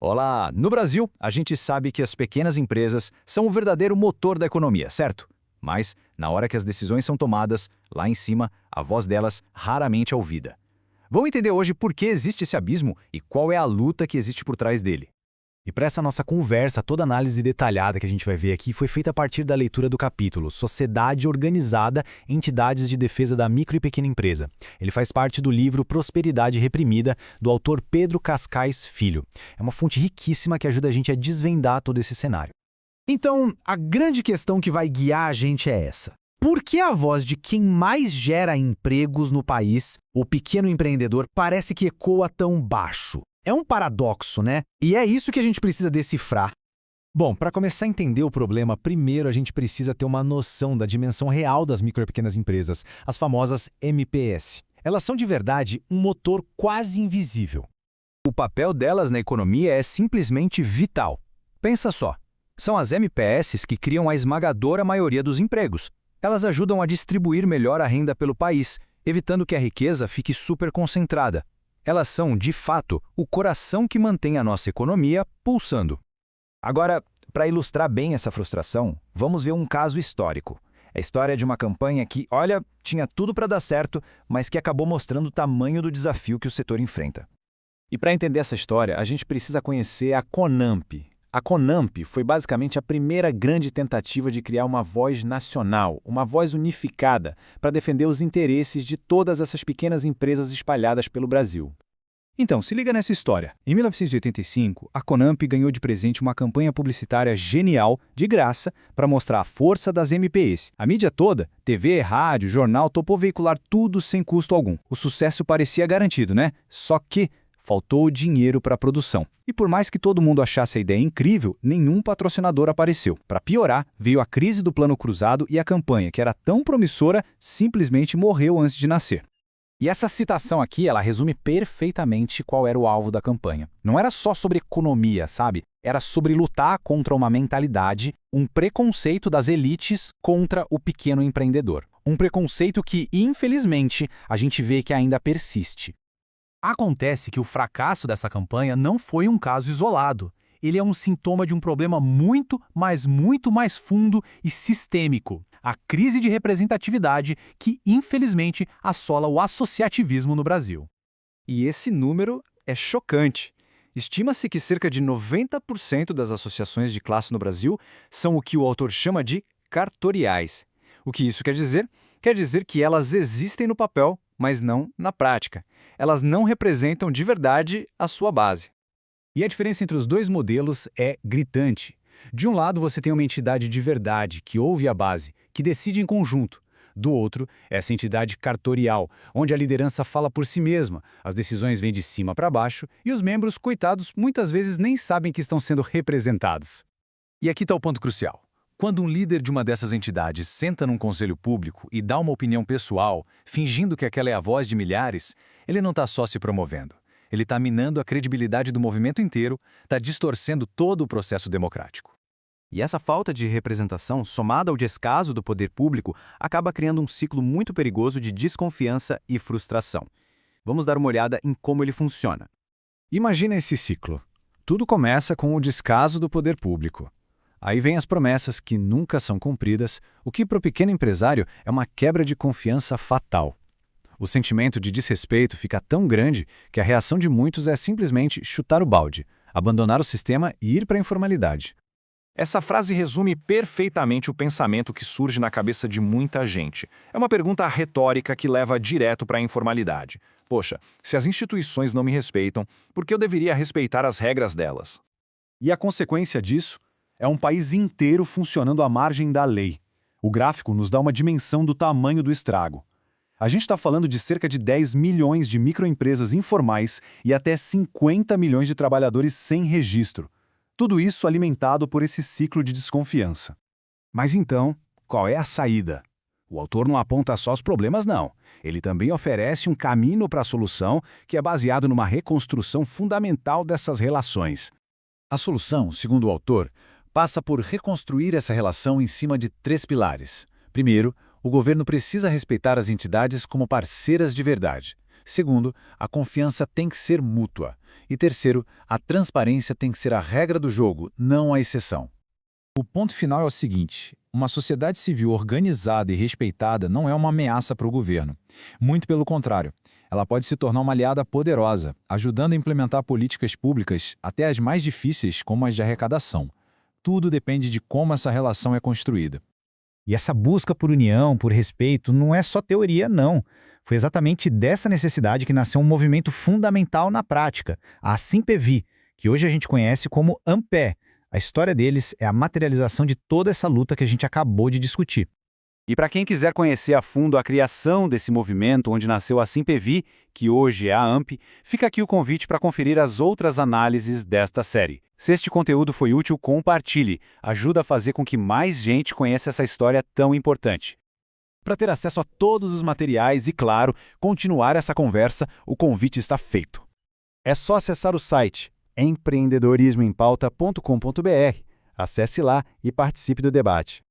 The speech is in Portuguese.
Olá! No Brasil, a gente sabe que as pequenas empresas são o verdadeiro motor da economia, certo? Mas, na hora que as decisões são tomadas, lá em cima, a voz delas raramente é ouvida. Vamos entender hoje por que existe esse abismo e qual é a luta que existe por trás dele. E para essa nossa conversa, toda a análise detalhada que a gente vai ver aqui foi feita a partir da leitura do capítulo Sociedade Organizada, Entidades de Defesa da Micro e Pequena Empresa. Ele faz parte do livro Prosperidade Reprimida, do autor Pedro Cascais Filho. É uma fonte riquíssima que ajuda a gente a desvendar todo esse cenário. Então, a grande questão que vai guiar a gente é essa. Por que a voz de quem mais gera empregos no país, o pequeno empreendedor, parece que ecoa tão baixo? É um paradoxo, né? E é isso que a gente precisa decifrar. Bom, para começar a entender o problema, primeiro a gente precisa ter uma noção da dimensão real das micro e pequenas empresas, as famosas MPS. Elas são de verdade um motor quase invisível. O papel delas na economia é simplesmente vital. Pensa só, são as MPS que criam a esmagadora maioria dos empregos. Elas ajudam a distribuir melhor a renda pelo país, evitando que a riqueza fique super concentrada. Elas são, de fato, o coração que mantém a nossa economia pulsando. Agora, para ilustrar bem essa frustração, vamos ver um caso histórico. É a história de uma campanha que, olha, tinha tudo para dar certo, mas que acabou mostrando o tamanho do desafio que o setor enfrenta. E para entender essa história, a gente precisa conhecer a Conamp. A Conamp foi basicamente a primeira grande tentativa de criar uma voz nacional, uma voz unificada, para defender os interesses de todas essas pequenas empresas espalhadas pelo Brasil. Então, se liga nessa história. Em 1985, a Conamp ganhou de presente uma campanha publicitária genial, de graça, para mostrar a força das MPS. A mídia toda, TV, rádio, jornal, topou veicular tudo sem custo algum. O sucesso parecia garantido, né? Só que faltou dinheiro para a produção. E por mais que todo mundo achasse a ideia incrível, nenhum patrocinador apareceu. Para piorar, veio a crise do plano cruzado e a campanha, que era tão promissora, simplesmente morreu antes de nascer. E essa citação aqui, ela resume perfeitamente qual era o alvo da campanha. Não era só sobre economia, sabe? Era sobre lutar contra uma mentalidade, um preconceito das elites contra o pequeno empreendedor. Um preconceito que, infelizmente, a gente vê que ainda persiste. Acontece que o fracasso dessa campanha não foi um caso isolado. Ele é um sintoma de um problema muito mais fundo e sistêmico. A crise de representatividade que, infelizmente, assola o associativismo no Brasil. E esse número é chocante. Estima-se que cerca de 90% das associações de classe no Brasil são o que o autor chama de cartoriais. O que isso quer dizer? Quer dizer que elas existem no papel, mas não na prática. Elas não representam de verdade a sua base. E a diferença entre os dois modelos é gritante. De um lado, você tem uma entidade de verdade, que ouve a base, que decide em conjunto. Do outro, essa entidade cartorial, onde a liderança fala por si mesma, as decisões vêm de cima para baixo e os membros, coitados, muitas vezes nem sabem que estão sendo representados. E aqui está o ponto crucial. Quando um líder de uma dessas entidades senta num conselho público e dá uma opinião pessoal, fingindo que aquela é a voz de milhares, ele não está só se promovendo. Ele está minando a credibilidade do movimento inteiro, está distorcendo todo o processo democrático. E essa falta de representação, somada ao descaso do poder público, acaba criando um ciclo muito perigoso de desconfiança e frustração. Vamos dar uma olhada em como ele funciona. Imagina esse ciclo. Tudo começa com o descaso do poder público. Aí vem as promessas que nunca são cumpridas, o que para o pequeno empresário é uma quebra de confiança fatal. O sentimento de desrespeito fica tão grande que a reação de muitos é simplesmente chutar o balde, abandonar o sistema e ir para a informalidade. Essa frase resume perfeitamente o pensamento que surge na cabeça de muita gente. É uma pergunta retórica que leva direto para a informalidade. Poxa, se as instituições não me respeitam, por que eu deveria respeitar as regras delas? E a consequência disso é um país inteiro funcionando à margem da lei. O gráfico nos dá uma dimensão do tamanho do estrago. A gente está falando de cerca de 10 milhões de microempresas informais e até 50 milhões de trabalhadores sem registro. Tudo isso alimentado por esse ciclo de desconfiança. Mas então, qual é a saída? O autor não aponta só os problemas, não. Ele também oferece um caminho para a solução que é baseado numa reconstrução fundamental dessas relações. A solução, segundo o autor, passa por reconstruir essa relação em cima de 3 pilares. Primeiro, o governo precisa respeitar as entidades como parceiras de verdade. Segundo, a confiança tem que ser mútua. E terceiro, a transparência tem que ser a regra do jogo, não a exceção. O ponto final é o seguinte: uma sociedade civil organizada e respeitada não é uma ameaça para o governo. Muito pelo contrário, ela pode se tornar uma aliada poderosa, ajudando a implementar políticas públicas, até as mais difíceis, como as de arrecadação. Tudo depende de como essa relação é construída. E essa busca por união, por respeito, não é só teoria, não. Foi exatamente dessa necessidade que nasceu um movimento fundamental na prática, a Simpevi, que hoje a gente conhece como Ampé. A história deles é a materialização de toda essa luta que a gente acabou de discutir. E para quem quiser conhecer a fundo a criação desse movimento onde nasceu a Simpevi, que hoje é a AMP, fica aqui o convite para conferir as outras análises desta série. Se este conteúdo foi útil, compartilhe. Ajuda a fazer com que mais gente conheça essa história tão importante. Para ter acesso a todos os materiais e, claro, continuar essa conversa, o convite está feito. É só acessar o site empreendedorismoempauta.com.br. Acesse lá e participe do debate.